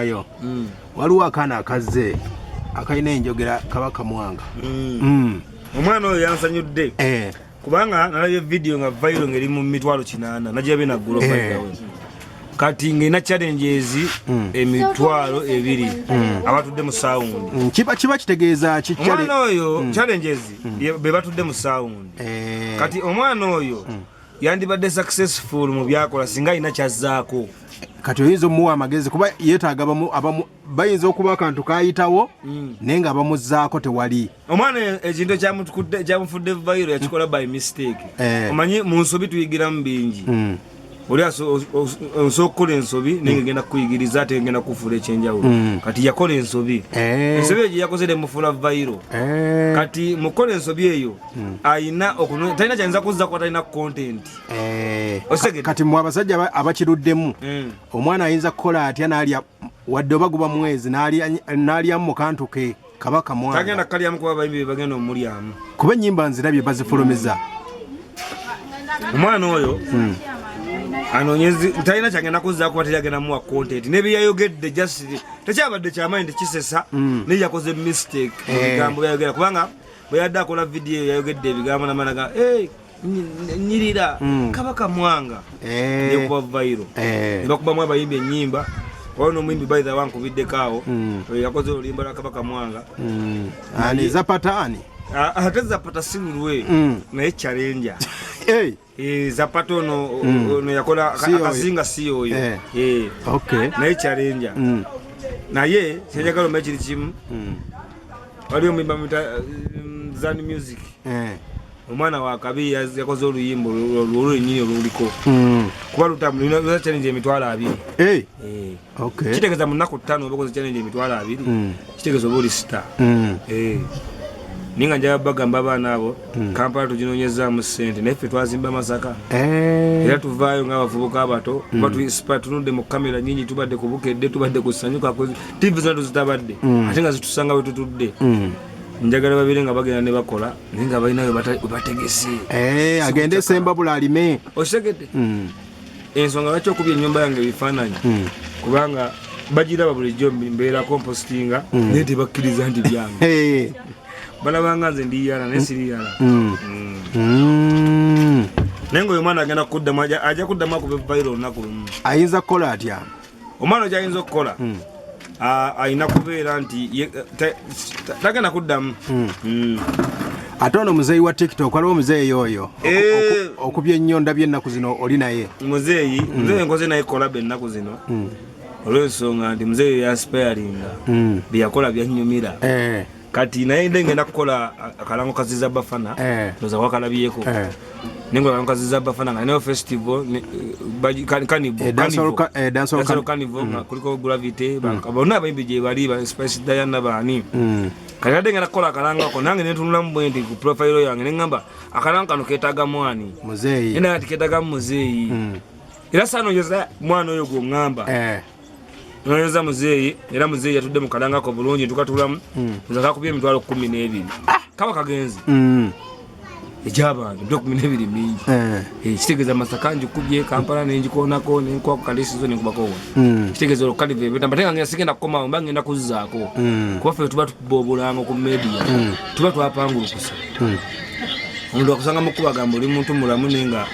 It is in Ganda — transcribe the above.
Ayo. Waliwo akaana akazze akayina enjogera Kabaka Mwanga. Omwana oyo yansanyudde. Kubanga nalabye video nga viral ngeri mu mitwalo 8 najabe na group kati ngena challenges emitwalo 2 abatudde mu sound. Kiba kitegeeza ki omwana oyo challenges be batudde mu sound. Kati omwana oyo yandibadde successful mu byakola singa ina kyazzaako. Kati oyinza muwa amagezi kuba yeetaaga abamu bayinza okuba akantu kayitawo nenga abamuzzaako tewali. Omwana ekintu kyamufudde viral yakikola by mistake. Omanyi mu nsobi tuyigiramu bingi. Oli osokola ensobi nenge genda kuyigiriza ate genda kufula ekyenjawulo. Kati yakola ensobi. Ensobi eyo yakoze mufula viral. Kati mukola ensobi eyo ayina talina kyanza kuzza kwa talina content. Kati mu abasajja abakiruddemu omwana ayinza kukola atya n'alya wadde obaguba mwezi n'alya mu kantu ke Kabaka Mwanga. Tagenda kalyamu kuba bayimbi bagenda omulyamu. Kuba ennyimba nzirabye bazifulumizza. Omwana oyo anonyezi talina kyagenda kuzza kuba teyagenda muwa content. Ne byayogedde just tekyabadde kyamaindi kisesa ne yakoze mistake. Ebigambo byayogera kubanga bwe yadde akola video yayogedde ebigambo namanaga nyirira Kabaka Mwanga ne kuba viral. Ne bakuba mwa bayimbi ennyimba. Ono mwimbi by the one kubiddekaawo yakoze olimba la Kabaka Mwanga. Ani zapatani ateza pata silwe naye challenge. Zapato no yakola akazinga sio oyo. Okay. Naye challenge. Naye sejagalo mechiri chimu. Waliyo mwimba Zani music. Omwana wa kabi yakoze oluyimbo olwenyini oluliko. Kuba lutamulina challenge emitwala 2. Okay. Kitegeza munako 5 obakoze challenge emitwala 2. Kitegeza obuli star. Ninga njaba bagamba abana abo Kampala tujinonyeza mu sente naffe twazimba Masaka. Era tuvaayo ng'abavubuka abato tunudde mu kamera nyinyi tubadde kubukedde tubadde kusanyuka TV zino zitabadde ate nga zitusanga we tutudde. Njagala babire nga bagenda ne bakola ninga balinayo bategese. Agende sembabula alime. Osegedde. Ensonga lwaki okubya ennyumba yange ebifaananyi kubanga bagiraba bulijjo mbeera compostinga naye tebakkiriza nti byange. Balabanga nze ndiyala nesiriyala. Nengo yomwana agenda kuddamu ajja kuddamu ku viral olunaku lumu. Ayinza kukola atya? Omwana gy'ayinza okukola ayina kubeera nti tagenda kuddamu. Ate ono muzeeyi wa TikTok waliwo muzeeyi oyo okubya ennyonda by'ennaku zino oli naye. Muzeeyi nkoze naye collab ennaku zino olw'ensonga nti muzeeyi yansipayaringa byeyakola byannyumira. Kati naye ngenda kukola akalango kaziza bafana ndoza wakalabyeko nengo akalango kaziza bafana nga nayo festival carnival kuliko gravity bonna abayimbi gye bali ba Spice Diana bani kati ngenda kukola akalango ako nange netunula mu bwendi ku profile yange nengamba akalango kano keetaaga mwani muzeeyi ena ati keetaaga muzeeyi era sano yeza mwana oyo gwo ngamba Nonyeza muzeeyi era muzeeyi yatudde mu kalanga ko bulungi tukatulamu nzaka kubye emitwalo 12 kaba kagenzi ejabanga ndo 12 mingi kitegeza Masaka njukubye Kampala nenjikoonako nenkwa ku kalisizo nenkubako kitegeza lokalive betambatenga ngenda sigenda kukoma mbange ngenda kuzzaako kuba ffe tuba tubobulanga ku media tuba twapangulukusa omuntu akusanga mu kubagamba oli muntu mulamu nenga